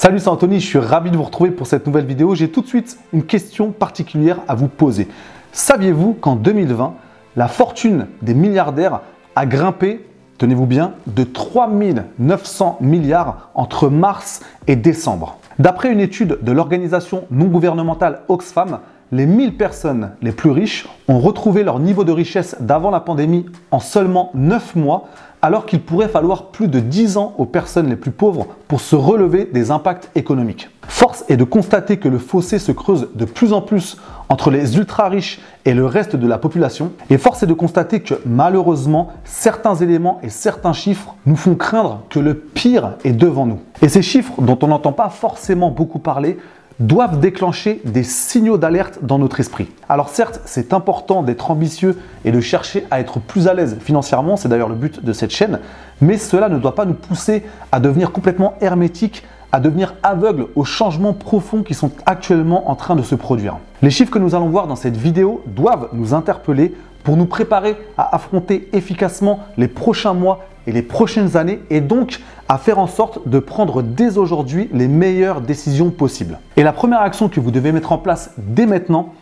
Salut, c'est Anthony, je suis ravi de vous retrouver pour cette nouvelle vidéo. J'ai tout de suite une question particulière à vous poser. Saviez-vous qu'en 2020, la fortune des milliardaires a grimpé, tenez-vous bien, de 3 900 milliards entre mars et décembre? D'après une étude de l'organisation non gouvernementale Oxfam, les 1000 personnes les plus riches ont retrouvé leur niveau de richesse d'avant la pandémie en seulement 9 mois, alors qu'il pourrait falloir plus de 10 ans aux personnes les plus pauvres pour se relever des impacts économiques. Force est de constater que le fossé se creuse de plus en plus entre les ultra-riches et le reste de la population. Et force est de constater que malheureusement, certains éléments et certains chiffres nous font craindre que le pire est devant nous. Et ces chiffres, dont on n'entend pas forcément beaucoup parler, doivent déclencher des signaux d'alerte dans notre esprit. Alors certes, c'est important d'être ambitieux et de chercher à être plus à l'aise financièrement, c'est d'ailleurs le but de cette chaîne, mais cela ne doit pas nous pousser à devenir complètement hermétiques, à devenir aveugles aux changements profonds qui sont actuellement en train de se produire. Les chiffres que nous allons voir dans cette vidéo doivent nous interpeller pour nous préparer à affronter efficacement les prochains mois et les prochaines années et donc à faire en sorte de prendre dès aujourd'hui les meilleures décisions possibles. Et la première action que vous devez mettre en place dès maintenant,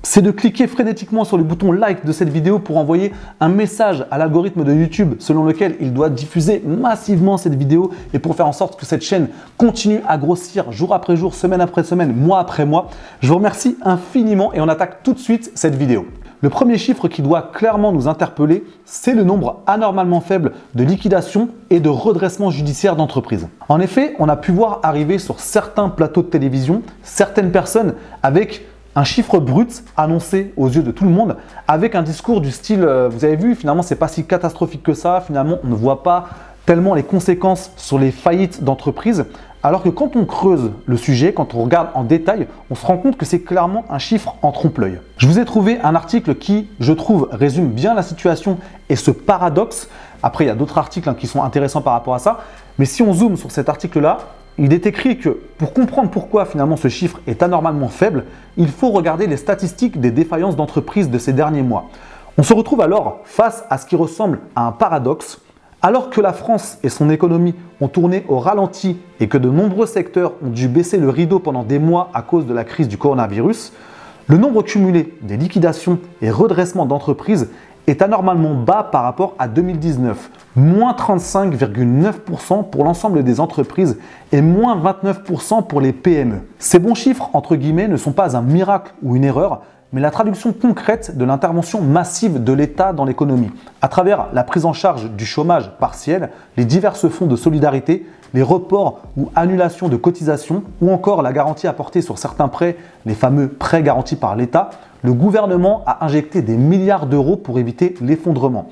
c'est de cliquer frénétiquement sur le bouton like de cette vidéo pour envoyer un message à l'algorithme de YouTube selon lequel il doit diffuser massivement cette vidéo et pour faire en sorte que cette chaîne continue à grossir jour après jour, semaine après semaine, mois après mois. Je vous remercie infiniment et on attaque tout de suite cette vidéo. Le premier chiffre qui doit clairement nous interpeller, c'est le nombre anormalement faible de liquidations et de redressements judiciaires d'entreprises. En effet, on a pu voir arriver sur certains plateaux de télévision certaines personnes avec un chiffre brut annoncé aux yeux de tout le monde, avec un discours du style vous avez vu, finalement c'est pas si catastrophique que ça, finalement on ne voit pas tellement les conséquences sur les faillites d'entreprises, alors que quand on creuse le sujet, quand on regarde en détail, on se rend compte que c'est clairement un chiffre en trompe-l'œil. Je vous ai trouvé un article qui, je trouve, résume bien la situation et ce paradoxe. Après, il y a d'autres articles qui sont intéressants par rapport à ça, mais si on zoome sur cet article-là, il est écrit que pour comprendre pourquoi finalement ce chiffre est anormalement faible, il faut regarder les statistiques des défaillances d'entreprises de ces derniers mois. On se retrouve alors face à ce qui ressemble à un paradoxe. Alors que la France et son économie ont tourné au ralenti et que de nombreux secteurs ont dû baisser le rideau pendant des mois à cause de la crise du coronavirus, le nombre cumulé des liquidations et redressements d'entreprises est anormalement bas par rapport à 2019, moins 35,9% pour l'ensemble des entreprises et moins 29% pour les PME. Ces bons chiffres, entre guillemets, ne sont pas un miracle ou une erreur, mais la traduction concrète de l'intervention massive de l'État dans l'économie, à travers la prise en charge du chômage partiel, les divers fonds de solidarité, les reports ou annulations de cotisations, ou encore la garantie apportée sur certains prêts, les fameux prêts garantis par l'État. Le gouvernement a injecté des milliards d'euros pour éviter l'effondrement.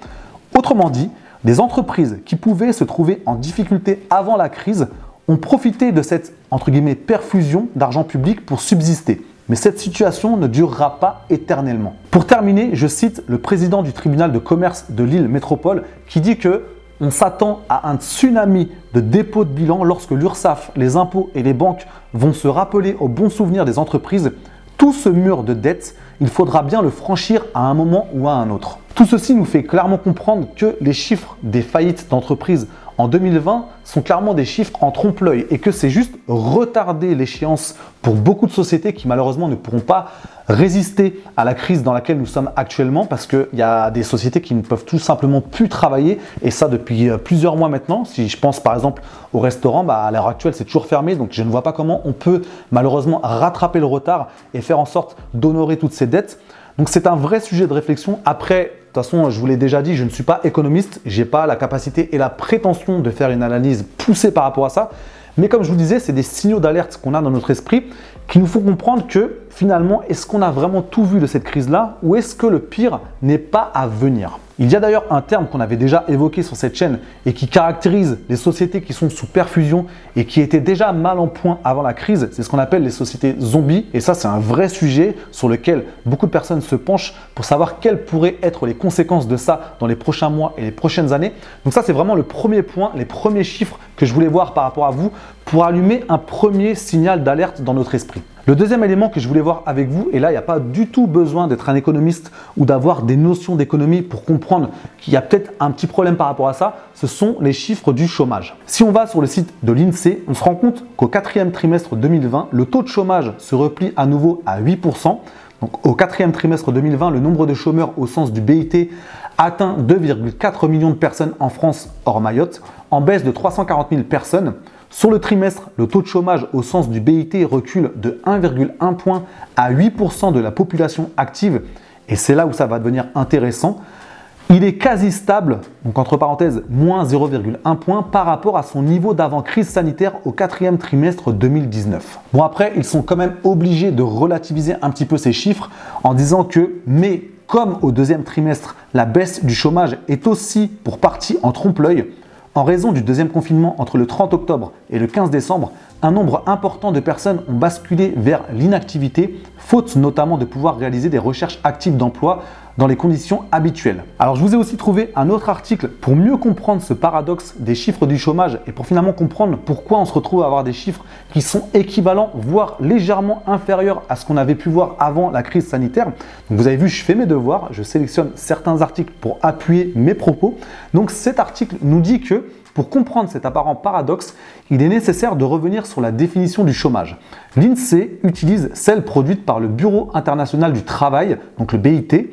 Autrement dit, des entreprises qui pouvaient se trouver en difficulté avant la crise ont profité de cette, entre guillemets, perfusion d'argent public pour subsister. Mais cette situation ne durera pas éternellement. Pour terminer, je cite le président du tribunal de commerce de Lille Métropole qui dit que on s'attend à un tsunami de dépôt de bilan lorsque l'URSSAF, les impôts et les banques vont se rappeler au bon souvenir des entreprises. Tout ce mur de dette, il faudra bien le franchir à un moment ou à un autre. Tout ceci nous fait clairement comprendre que les chiffres des faillites d'entreprises en 2020 sont clairement des chiffres en trompe-l'œil et que c'est juste retarder l'échéance pour beaucoup de sociétés qui malheureusement ne pourront pas résister à la crise dans laquelle nous sommes actuellement parce qu'il y a des sociétés qui ne peuvent tout simplement plus travailler et ça depuis plusieurs mois maintenant. Si je pense par exemple au restaurant, à l'heure actuelle c'est toujours fermé donc je ne vois pas comment on peut malheureusement rattraper le retard et faire en sorte d'honorer toutes ces dettes. Donc c'est un vrai sujet de réflexion. Après, de toute façon, je vous l'ai déjà dit, je ne suis pas économiste, je n'ai pas la capacité et la prétention de faire une analyse poussée par rapport à ça. Mais comme je vous disais, c'est des signaux d'alerte qu'on a dans notre esprit qui nous font comprendre que finalement, est-ce qu'on a vraiment tout vu de cette crise-là ou est-ce que le pire n'est pas à venir? Il y a d'ailleurs un terme qu'on avait déjà évoqué sur cette chaîne et qui caractérise les sociétés qui sont sous perfusion et qui étaient déjà mal en point avant la crise. C'est ce qu'on appelle les sociétés zombies. Et ça, c'est un vrai sujet sur lequel beaucoup de personnes se penchent pour savoir quelles pourraient être les conséquences de ça dans les prochains mois et les prochaines années. Donc ça, c'est vraiment le premier point, les premiers chiffres que je voulais voir par rapport à vous pour allumer un premier signal d'alerte dans notre esprit. Le deuxième élément que je voulais voir avec vous, et là il n'y a pas du tout besoin d'être un économiste ou d'avoir des notions d'économie pour comprendre qu'il y a peut-être un petit problème par rapport à ça, ce sont les chiffres du chômage. Si on va sur le site de l'INSEE, on se rend compte qu'au quatrième trimestre 2020, le taux de chômage se replie à nouveau à 8%. Donc, au quatrième trimestre 2020, le nombre de chômeurs au sens du BIT atteint 2,4 millions de personnes en France hors Mayotte, en baisse de 340 000 personnes. Sur le trimestre, le taux de chômage au sens du BIT recule de 1,1 point à 8% de la population active. Et c'est là où ça va devenir intéressant. Il est quasi stable, donc entre parenthèses, moins 0,1 point par rapport à son niveau d'avant-crise sanitaire au quatrième trimestre 2019. Bon, après, ils sont quand même obligés de relativiser un petit peu ces chiffres en disant que, mais comme au deuxième trimestre, la baisse du chômage est aussi pour partie en trompe-l'œil. En raison du deuxième confinement entre le 30 octobre et le 15 décembre, un nombre important de personnes ont basculé vers l'inactivité, faute notamment de pouvoir réaliser des recherches actives d'emploi dans les conditions habituelles. Alors je vous ai aussi trouvé un autre article pour mieux comprendre ce paradoxe des chiffres du chômage et pour finalement comprendre pourquoi on se retrouve à avoir des chiffres qui sont équivalents, voire légèrement inférieurs à ce qu'on avait pu voir avant la crise sanitaire. Donc vous avez vu, je fais mes devoirs, je sélectionne certains articles pour appuyer mes propos. Donc cet article nous dit que pour comprendre cet apparent paradoxe, il est nécessaire de revenir sur la définition du chômage. L'INSEE utilise celle produite par le Bureau international du travail, donc le BIT.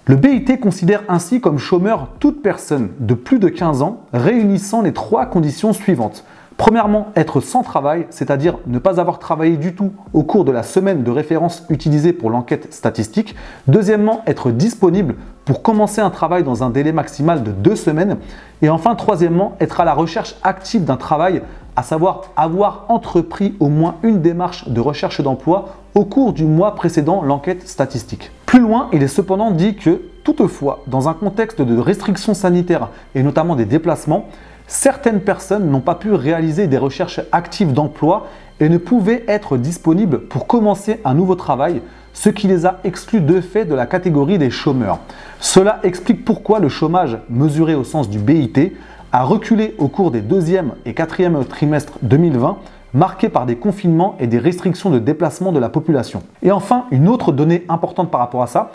Le BIT considère ainsi comme chômeur toute personne de plus de 15 ans réunissant les trois conditions suivantes. Premièrement, être sans travail, c'est-à-dire ne pas avoir travaillé du tout au cours de la semaine de référence utilisée pour l'enquête statistique. Deuxièmement, être disponible pour commencer un travail dans un délai maximal de 2 semaines. Et enfin, troisièmement, être à la recherche active d'un travail, à savoir avoir entrepris au moins une démarche de recherche d'emploi au cours du mois précédant l'enquête statistique. Plus loin, il est cependant dit que, toutefois, dans un contexte de restrictions sanitaires et notamment des déplacements, certaines personnes n'ont pas pu réaliser des recherches actives d'emploi et ne pouvaient être disponibles pour commencer un nouveau travail, ce qui les a exclus de fait de la catégorie des chômeurs. Cela explique pourquoi le chômage, mesuré au sens du BIT, a reculé au cours des deuxième et quatrième trimestres 2020, marqués par des confinements et des restrictions de déplacement de la population. Et enfin, une autre donnée importante par rapport à ça,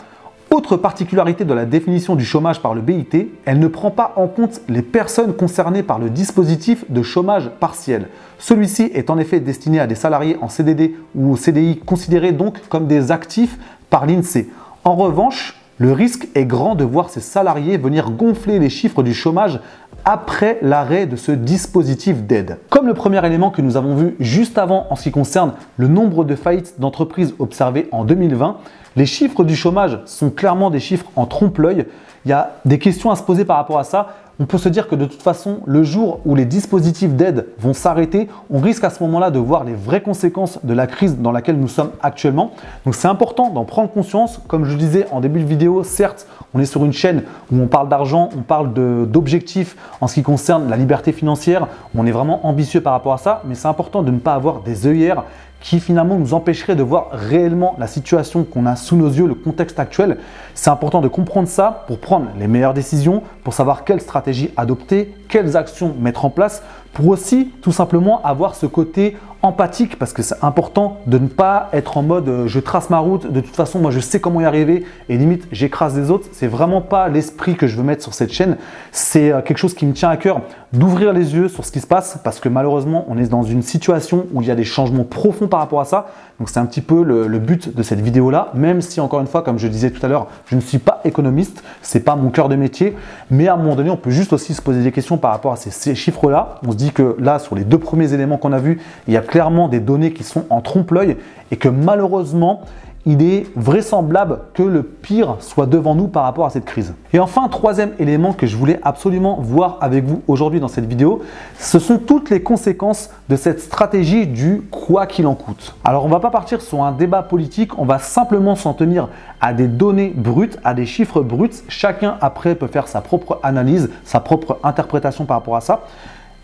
autre particularité de la définition du chômage par le BIT, elle ne prend pas en compte les personnes concernées par le dispositif de chômage partiel. Celui-ci est en effet destiné à des salariés en CDD ou au CDI considérés donc comme des actifs par l'INSEE. En revanche, le risque est grand de voir ces salariés venir gonfler les chiffres du chômage après l'arrêt de ce dispositif d'aide. Comme le premier élément que nous avons vu juste avant en ce qui concerne le nombre de faillites d'entreprises observées en 2020, les chiffres du chômage sont clairement des chiffres en trompe-l'œil. Il y a des questions à se poser par rapport à ça. On peut se dire que de toute façon, le jour où les dispositifs d'aide vont s'arrêter, on risque à ce moment-là de voir les vraies conséquences de la crise dans laquelle nous sommes actuellement. Donc c'est important d'en prendre conscience. Comme je le disais en début de vidéo, certes, on est sur une chaîne où on parle d'argent, on parle d'objectifs en ce qui concerne la liberté financière. On est vraiment ambitieux par rapport à ça, mais c'est important de ne pas avoir des œillères qui finalement nous empêcherait de voir réellement la situation qu'on a sous nos yeux, le contexte actuel. C'est important de comprendre ça pour prendre les meilleures décisions, pour savoir quelle stratégie adopter, quelles actions mettre en place, pour aussi tout simplement avoir ce côté empathique, parce que c'est important de ne pas être en mode je trace ma route, de toute façon moi je sais comment y arriver et limite j'écrase les autres. C'est vraiment pas l'esprit que je veux mettre sur cette chaîne. C'est quelque chose qui me tient à cœur d'ouvrir les yeux sur ce qui se passe, parce que malheureusement on est dans une situation où il y a des changements profonds par rapport à ça. Donc c'est un petit peu le but de cette vidéo là, même si encore une fois, comme je disais tout à l'heure, je ne suis pas économiste, c'est pas mon cœur de métier, mais à un moment donné on peut juste aussi se poser des questions par rapport à ces chiffres là. On se dit que là, sur les deux premiers éléments qu'on a vus, il y a clairement des données qui sont en trompe-l'œil et que malheureusement il est vraisemblable que le pire soit devant nous par rapport à cette crise. Et enfin, troisième élément que je voulais absolument voir avec vous aujourd'hui dans cette vidéo, ce sont toutes les conséquences de cette stratégie du quoi qu'il en coûte. Alors on ne va pas partir sur un débat politique, on va simplement s'en tenir à des données brutes, à des chiffres bruts. Chacun après peut faire sa propre analyse, sa propre interprétation par rapport à ça.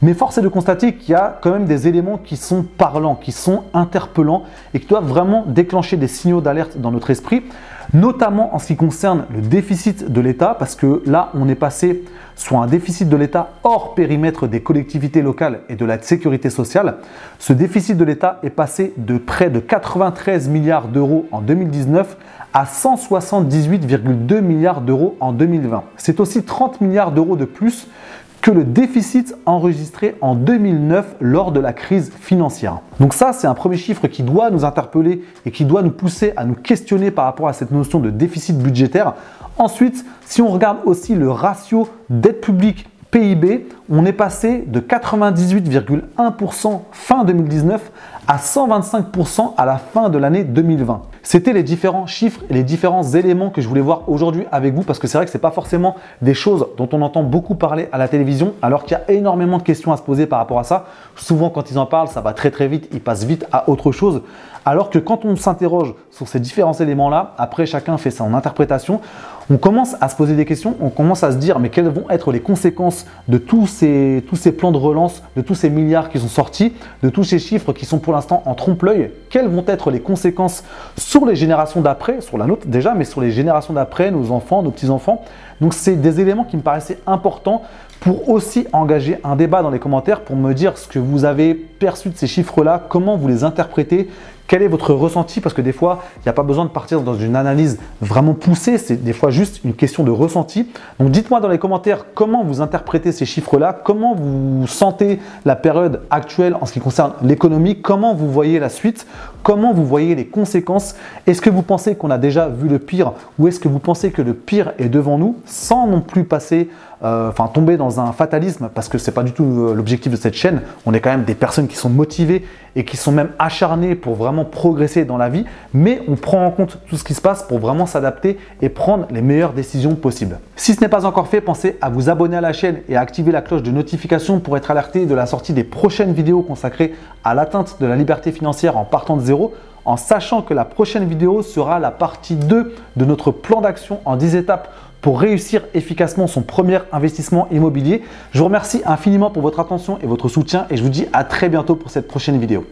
Mais force est de constater qu'il y a quand même des éléments qui sont parlants, qui sont interpellants et qui doivent vraiment déclencher des signaux d'alerte dans notre esprit, notamment en ce qui concerne le déficit de l'État, parce que là, on est passé sur un déficit de l'État hors périmètre des collectivités locales et de la sécurité sociale. Ce déficit de l'État est passé de près de 93 milliards d'euros en 2019 à 178,2 milliards d'euros en 2020. C'est aussi 30 milliards d'euros de plus que le déficit enregistré en 2009 lors de la crise financière. Donc ça, c'est un premier chiffre qui doit nous interpeller et qui doit nous pousser à nous questionner par rapport à cette notion de déficit budgétaire. Ensuite, si on regarde aussi le ratio dette publique PIB, on est passé de 98,1% fin 2019 à 125% à la fin de l'année 2020. C'était les différents chiffres et les différents éléments que je voulais voir aujourd'hui avec vous parce que c'est vrai que ce n'est pas forcément des choses dont on entend beaucoup parler à la télévision alors qu'il y a énormément de questions à se poser par rapport à ça. Souvent quand ils en parlent, ça va très vite, ils passent vite à autre chose. Alors que quand on s'interroge sur ces différents éléments-là, après chacun fait son interprétation, on commence à se poser des questions, on commence à se dire mais quelles vont être les conséquences de tous ces plans de relance, de tous ces milliards qui sont sortis, de tous ces chiffres qui sont pour l'instant en trompe-l'œil, quelles vont être les conséquences sur les générations d'après, sur la nôtre déjà, mais sur les générations d'après, nos enfants, nos petits-enfants. Donc c'est des éléments qui me paraissaient importants pour aussi engager un débat dans les commentaires pour me dire ce que vous avez perçu de ces chiffres-là, comment vous les interprétez, quel est votre ressenti, parce que des fois, il n'y a pas besoin de partir dans une analyse vraiment poussée, c'est des fois juste une question de ressenti. Donc dites-moi dans les commentaires comment vous interprétez ces chiffres-là, comment vous sentez la période actuelle en ce qui concerne l'économie, comment vous voyez la suite, comment vous voyez les conséquences. Est-ce que vous pensez qu'on a déjà vu le pire ou est-ce que vous pensez que le pire est devant nous sans non plus passer tomber dans un fatalisme parce que c'est pas du tout l'objectif de cette chaîne. On est quand même des personnes qui sont motivées et qui sont même acharnées pour vraiment progresser dans la vie, mais on prend en compte tout ce qui se passe pour vraiment s'adapter et prendre les meilleures décisions possibles. Si ce n'est pas encore fait, pensez à vous abonner à la chaîne et à activer la cloche de notification pour être alerté de la sortie des prochaines vidéos consacrées à l'atteinte de la liberté financière en partant de zéro, en sachant que la prochaine vidéo sera la partie 2 de notre plan d'action en 10 étapes pour réussir efficacement son premier investissement immobilier. Je vous remercie infiniment pour votre attention et votre soutien et je vous dis à très bientôt pour cette prochaine vidéo.